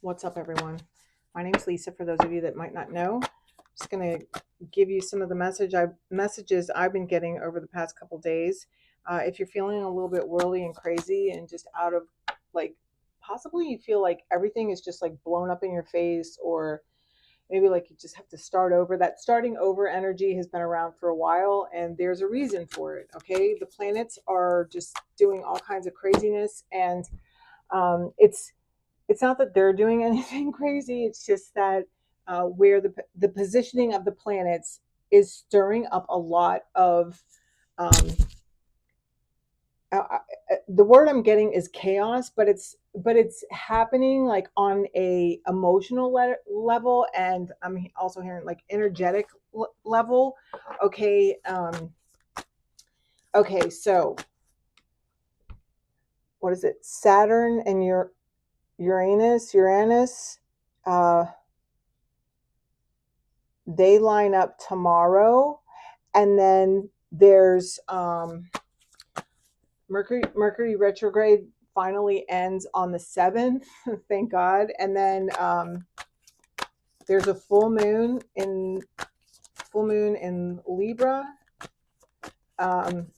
What's up, everyone? My name's Lisa. For those of you that might not know, I'm just going to give you some of the messages I've been getting over the past couple days. If you're feeling a little bit whirly and crazy and just out of like, possibly you feel like everything is just like blown up in your face, or maybe like you just have to start over. That starting over energy has been around for a while, and there's a reason for it. Okay, the planets are just doing all kinds of craziness, and it's not that they're doing anything crazy. It's just that where the positioning of the planets is stirring up a lot of um, the word I'm getting is chaos, but it's happening like on a emotional level, and I'm also hearing like energetic level. Okay, okay, so what is it? Saturn and your Uranus. Uh, they line up tomorrow, and then there's Mercury retrograde finally ends on the 7th. Thank God. And then there's a full moon in Libra on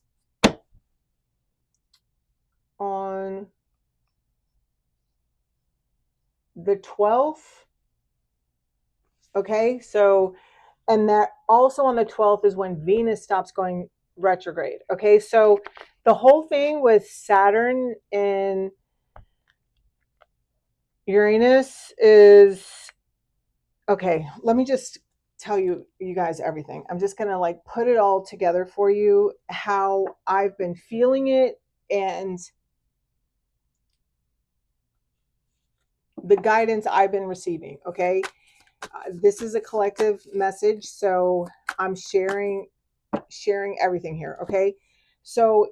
the 12th. Okay, so, and that also on the 12th is when Venus stops going retrograde. Okay, so the whole thing with Saturn and Uranus is, okay, let me just tell you guys everything. I'm just going to like put it all together for you, how I've been feeling it, and the guidance I've been receiving. Okay, this is a collective message, so I'm sharing everything here. Okay, so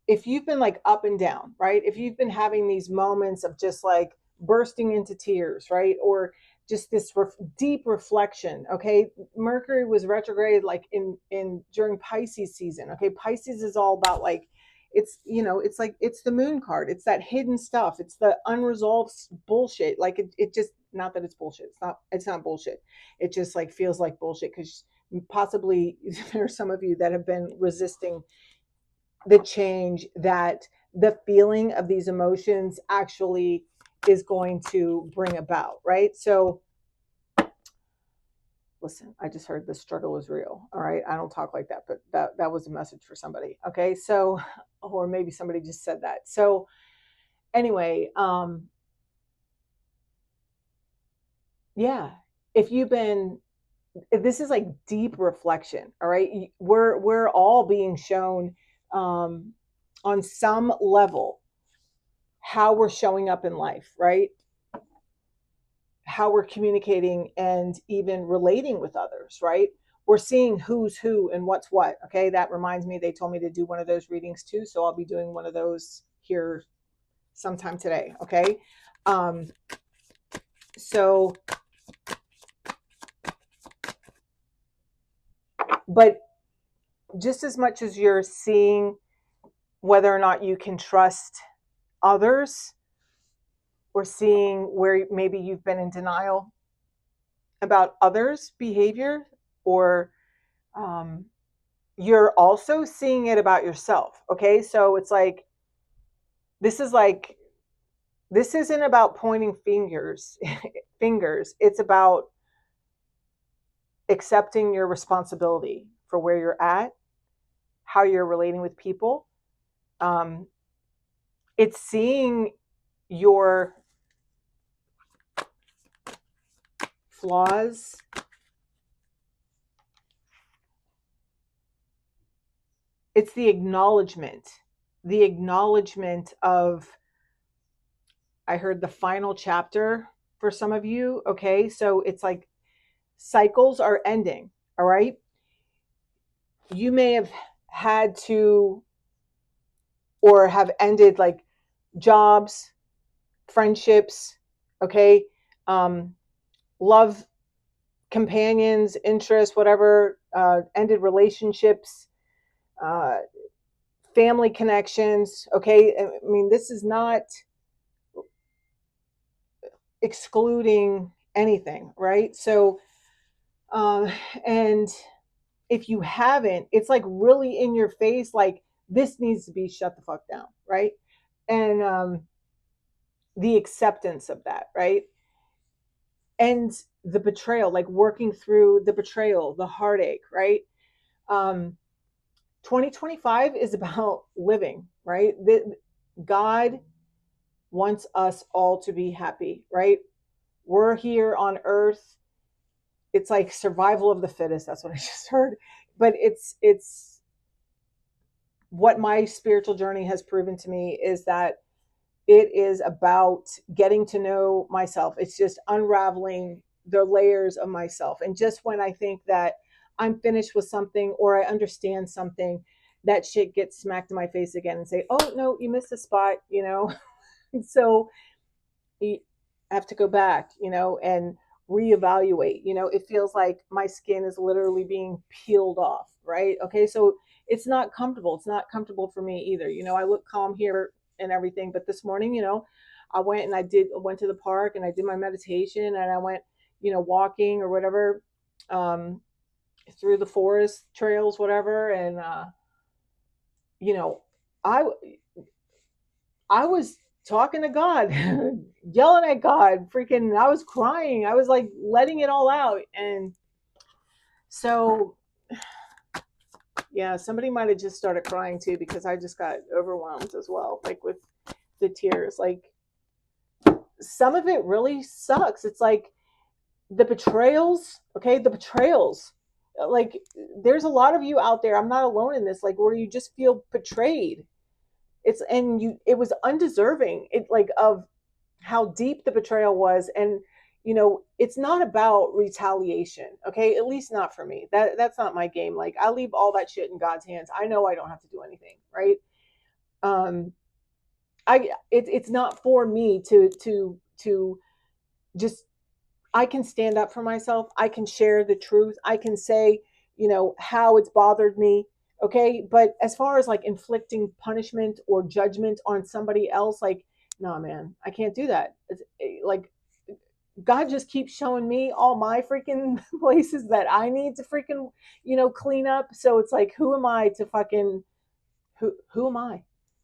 if you've been like up and down, right? If you've been having these moments of just like bursting into tears, right? Or just this deep reflection. Okay, Mercury was retrograde like in during Pisces season. Okay, Pisces is all about like, it's, it's like, it's the moon card. It's that hidden stuff. It's the unresolved bullshit. Like it just, not that it's bullshit. It's not bullshit. It just like feels like bullshit because possibly there are some of you that have been resisting the change that the feeling of these emotions actually is going to bring about, right? So listen, I just heard the struggle is real. All right, I don't talk like that, but that was a message for somebody. Okay, so, or maybe somebody just said that. So anyway, yeah, if you've been, if this is like deep reflection, all right, we're all being shown on some level how we're showing up in life, right? How we're communicating and even relating with others, right? We're seeing who's who and what's what. Okay, that reminds me, they told me to do one of those readings too, so I'll be doing one of those here sometime today. Okay, um, so, but just as much as you're seeing whether or not you can trust others, or seeing where maybe you've been in denial about others' behavior, or um, you're also seeing it about yourself. Okay, so it's like, this is like, this isn't about pointing fingers. It's about accepting your responsibility for where you're at, how you're relating with people. It's seeing your flaws. It's the acknowledgement of, I heard the final chapter for some of you. Okay, so it's like cycles are ending. All right, you may have had to, or have ended like jobs, friendships, okay, love, companions, interests, whatever, ended relationships, uh, family connections. Okay, I mean, this is not, excluding anything, right? So, um, and if you haven't, it's like really in your face, like this needs to be shut the fuck down, right? And the acceptance of that, right? And the betrayal, like working through the betrayal, the heartache, right? Um, 2025 is about living, right? God wants us all to be happy, right? We're here on earth. It's like survival of the fittest. That's what I just heard. But it's what my spiritual journey has proven to me is that it is about getting to know myself. It's just unraveling the layers of myself. And just when I think that I'm finished with something or I understand something, that shit gets smacked in my face again and say, oh, no, you missed a spot, you know? So you have to go back, you know, and reevaluate. You know, it feels like my skin is literally being peeled off, right? Okay, so it's not comfortable. It's not comfortable for me either. You know, I look calm here and everything, but this morning, you know, I went to the park and I did my meditation and I went, you know, walking or whatever, um, through the forest trails, whatever, and you know, I I was talking to God, yelling at God, freaking, I was crying. I was like letting it all out. And so, yeah, somebody might have just started crying too because I just got overwhelmed as well, like with the tears. Like some of it really sucks. It's like the betrayals, okay? The betrayals. Like there's a lot of you out there, I'm not alone in this, like where you just feel betrayed. It's and you it was undeserving. It like of how deep the betrayal was. And you know, it's not about retaliation, okay? At least not for me. That's not my game. Like I leave all that shit in God's hands. I know I don't have to do anything, right? um it's not for me to just, I can stand up for myself. I can share the truth. I can say, you know, how it's bothered me. Okay. But as far as like inflicting punishment or judgment on somebody else, like, no, man, I can't do that. It's like God just keeps showing me all my freaking places that I need to freaking, you know, clean up. So it's like, who am I to fucking, who am I?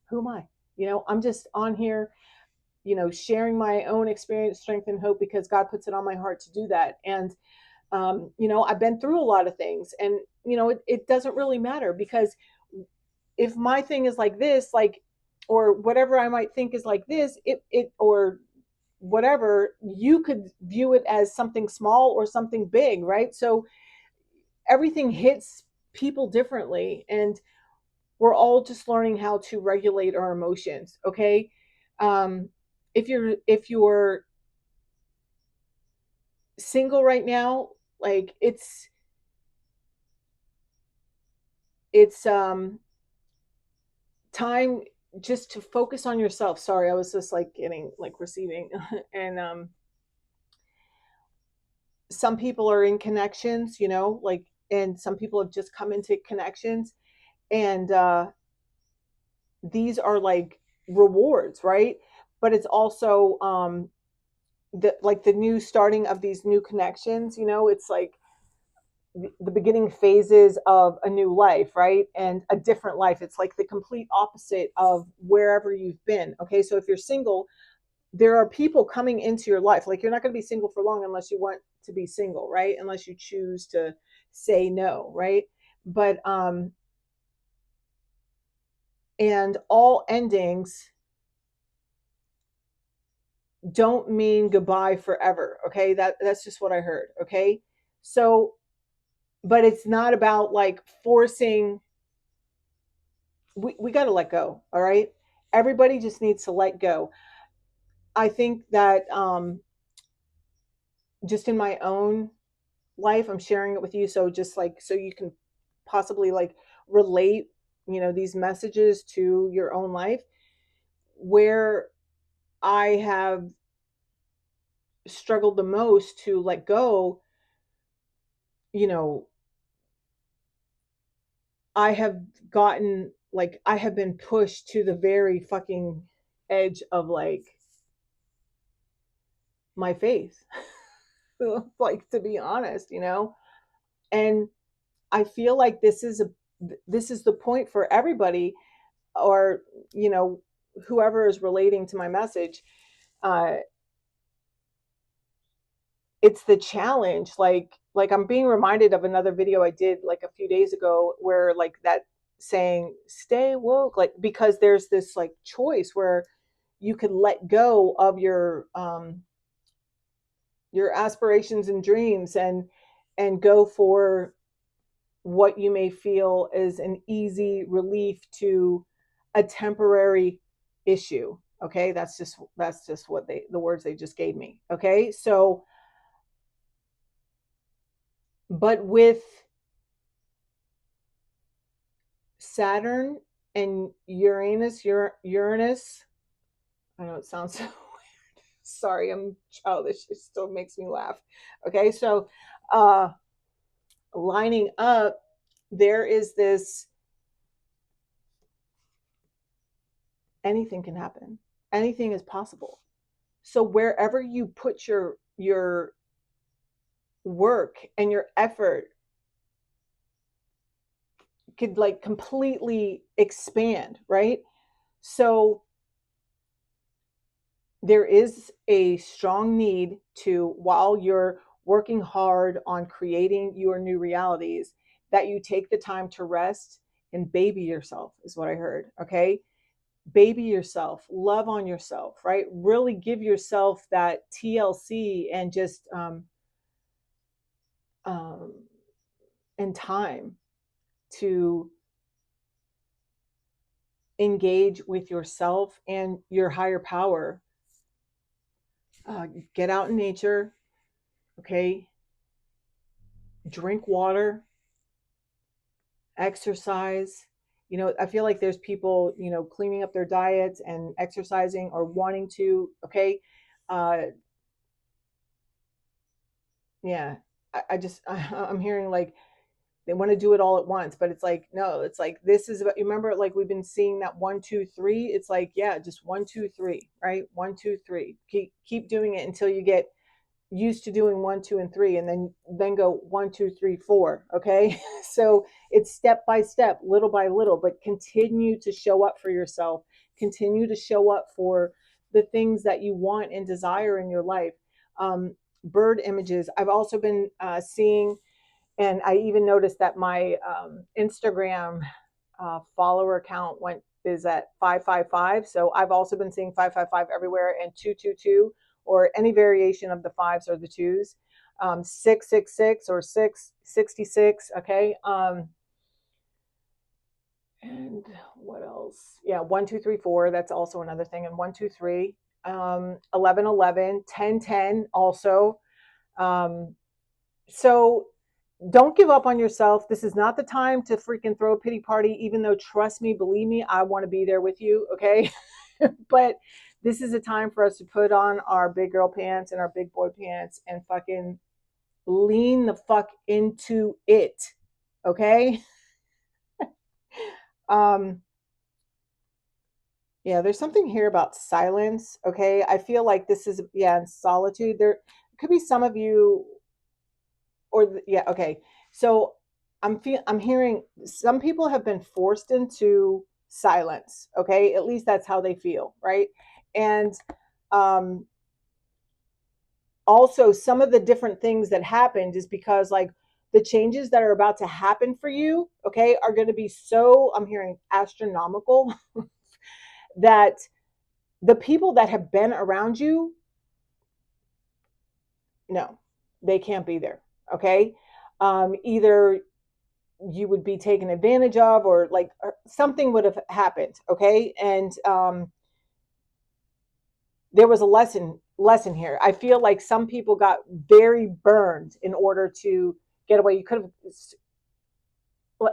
Who am I? You know, I'm just on here, you know, sharing my own experience, strength, and hope because God puts it on my heart to do that. And, you know, I've been through a lot of things and, you know, it doesn't really matter because if my thing is like this, like, or whatever I might think is like this, or whatever, you could view it as something small or something big, right? So everything hits people differently. And we're all just learning how to regulate our emotions. Okay. Um, if you're single right now, like it's time just to focus on yourself. Sorry, I was just like getting like receiving and some people are in connections, you know, like, and some people have just come into connections, and these are like rewards, right? But it's also the like the new starting of these new connections, you know, it's like the beginning phases of a new life, right? And a different life. It's like the complete opposite of wherever you've been. Okay. So if you're single, there are people coming into your life. Like you're not going to be single for long unless you want to be single, right? Unless you choose to say no, right? But, and all endings don't mean goodbye forever. Okay. That's just what I heard. Okay. So, but it's not about like forcing, we got to let go. All right. Everybody just needs to let go. I think that just in my own life, I'm sharing it with you. So just like, so you can possibly like relate, you know, these messages to your own life where I have struggled the most to let go, you know, I have gotten like, I have been pushed to the very fucking edge of like, my faith. Like, to be honest, and I feel like this is the point for everybody, or whoever is relating to my message. uh it's the challenge, like I'm being reminded of another video I did like a few days ago, where like that saying, stay woke, like, because there's this like choice where you could let go of your aspirations and dreams, and go for what you may feel is an easy relief to a temporary issue. Okay, that's just what the words they just gave me. Okay, so but with Saturn and Uranus, I know it sounds so weird. Sorry, I'm childish. It still makes me laugh. Okay, so uh lining up, there is this, anything can happen. Anything is possible. So wherever you put your work and your effort could like completely expand, right? So there is a strong need to, while you're working hard on creating your new realities, that you take the time to rest and baby yourself, is what I heard. Okay, baby yourself, love on yourself, right? Really give yourself that TLC, and just um and time to engage with yourself and your higher power. Get out in nature, okay? Drink water, exercise. I feel like there's people, cleaning up their diets and exercising, or wanting to, okay? Uh, yeah, I'm hearing like they want to do it all at once, but it's like, no, it's like, this is about, you remember, like, we've been seeing that 1 2 3. It's like, yeah, just 1 2 3, right? 1 2 3, keep doing it until you get used to doing 1 2 and 3, and then go 1 2 3 4. Okay. So it's step by step, little by little, but continue to show up for yourself, continue to show up for the things that you want and desire in your life. Bird images I've also been seeing, and I even noticed that my Instagram follower count is at 555. So I've also been seeing 555 everywhere, and 222, or any variation of the fives or the twos, 666 or 666. Okay. And what else? Yeah, 1 2 3 4. That's also another thing. And 1 2 3, 11 10 also. So don't give up on yourself. This is not the time to freaking throw a pity party, even though, trust me, believe me, I want to be there with you. Okay. But this is a time for us to put on our big girl pants and our big boy pants, and fucking lean the fuck into it. Okay. um yeah, there's something here about silence. Okay, I feel like this is, yeah, in solitude. There could be some of you, or yeah, okay. So I'm hearing some people have been forced into silence. Okay, at least that's how they feel, right? And um also, some of the different things that happened is because, like, the changes that are about to happen for you, okay, are going to be so, I'm hearing, astronomical, that the people that have been around you, no, they can't be there. Okay. Either you would be taken advantage of, or like, or something would have happened. Okay. And there was a lesson here. I feel like some people got very burned in order to get away. You could have,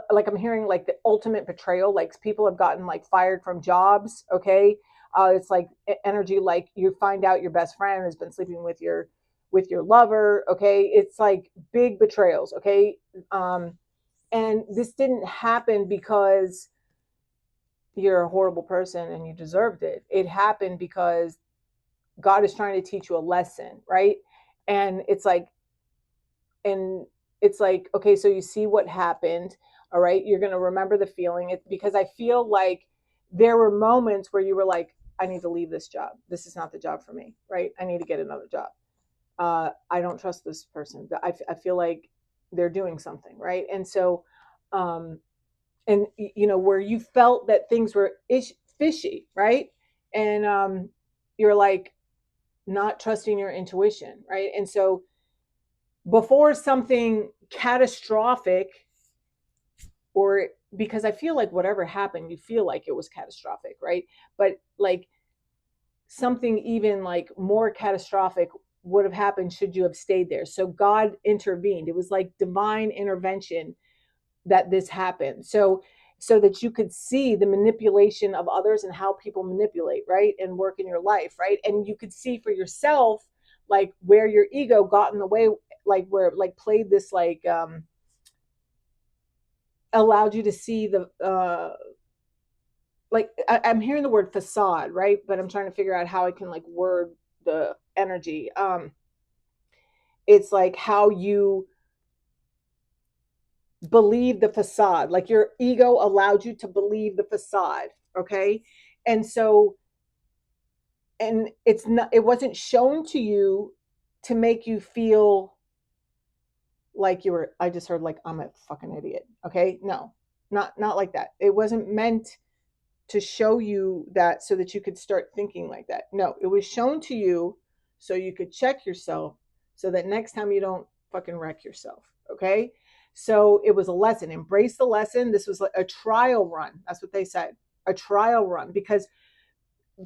like, I'm hearing like the ultimate betrayal, like people have gotten like fired from jobs. Okay. It's like energy, like you find out your best friend has been sleeping with your lover. Okay, it's like big betrayals. Okay. And this didn't happen because you're a horrible person and you deserved it. It happened because God is trying to teach you a lesson, right? And and it's like, okay, so you see what happened. All right, you're going to remember the feeling. It because I feel like there were moments where you were like, I need to leave this job. This is not the job for me, right? I need to get another job. I don't trust this person. I feel like they're doing something, right? And so, um, and where you felt that things were fishy, right? And you're like not trusting your intuition, right? And so before something catastrophic, or because I feel like whatever happened, you feel like it was catastrophic, right? But like something even like more catastrophic would have happened should you have stayed there. So God intervened. It was like divine intervention that this happened. So that you could see the manipulation of others and how people manipulate, right? And work in your life, right? And you could see for yourself like where your ego got in the way, like where it like played this like allowed you to see the like I'm hearing the word facade, right? But I'm trying to figure out how I can like word the energy. It's like how you believe the facade, like your ego allowed you to believe the facade, okay? And so, and it wasn't shown to you to make you feel like you were, I just heard like I'm a fucking idiot, okay? No, not like that. It wasn't meant to show you that so that you could start thinking like that. No, it was shown to you so you could check yourself so that next time you don't fucking wreck yourself. Okay. So it was a lesson. Embrace the lesson. This was like a trial run. That's what they said. A trial run, because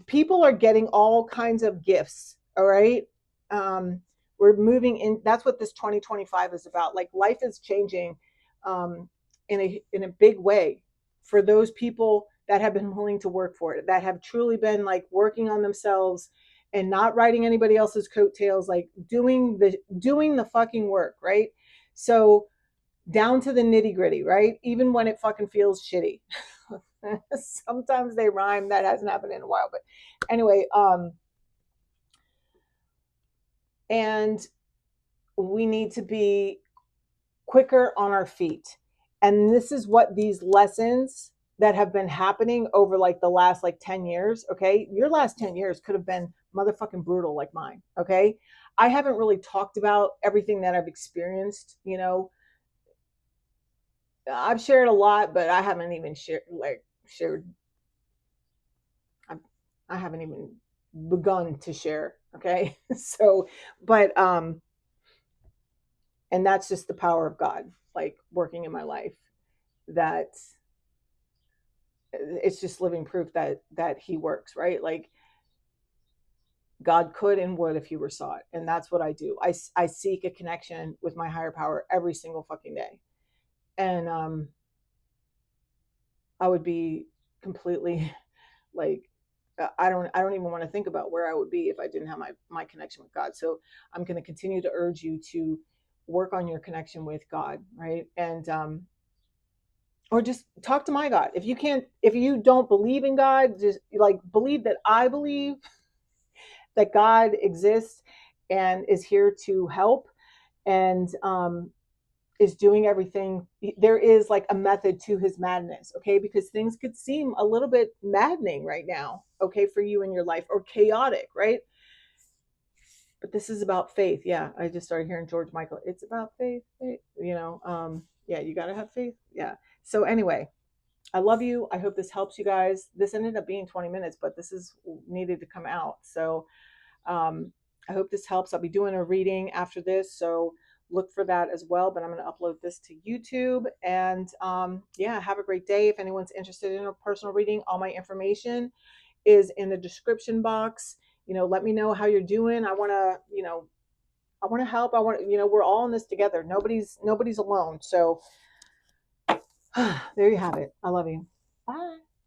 people are getting all kinds of gifts. All right. Um, we're moving in. That's what this 2025 is about. Like life is changing in a big way for those people that have been willing to work for it, that have truly been like working on themselves and not riding anybody else's coattails, like doing the fucking work, right? So down to the nitty gritty, right? Even when it fucking feels shitty. Sometimes they rhyme. That hasn't happened in a while, but anyway, and we need to be quicker on our feet. And this is what these lessons that have been happening over like the last like 10 years, okay? Your last 10 years could have been motherfucking brutal like mine, okay? I haven't really talked about everything that I've experienced, I've shared a lot, but I haven't even shared I'm, I haven't even begun to share, okay? So, but and that's just the power of God like working in my life, that it's just living proof that he works, right? Like God could and would if he were sought. And that's what I do. I seek a connection with my higher power every single fucking day. And I would be completely like I don't even want to think about where I would be if I didn't have my connection with God. So I'm going to continue to urge you to work on your connection with God, right? And or just talk to my God. If you don't believe in God, just like believe that I believe that God exists and is here to help, and is doing everything. There is like a method to his madness, okay? Because things could seem a little bit maddening right now, okay, for you in your life, or chaotic, right? But this is about faith. Yeah, I just started hearing George Michael. It's about faith, faith. Yeah, you got to have faith. Yeah. So anyway, I love you. I hope this helps you guys. This ended up being 20 minutes, but this is needed to come out. So I hope this helps. I'll be doing a reading after this, so look for that as well. But I'm going to upload this to YouTube. And yeah, have a great day. If anyone's interested in a personal reading, all my information is in the description box. Let me know how you're doing. I want to, I want to help. I want, we're all in this together. Nobody's alone. So there you have it. I love you. Bye.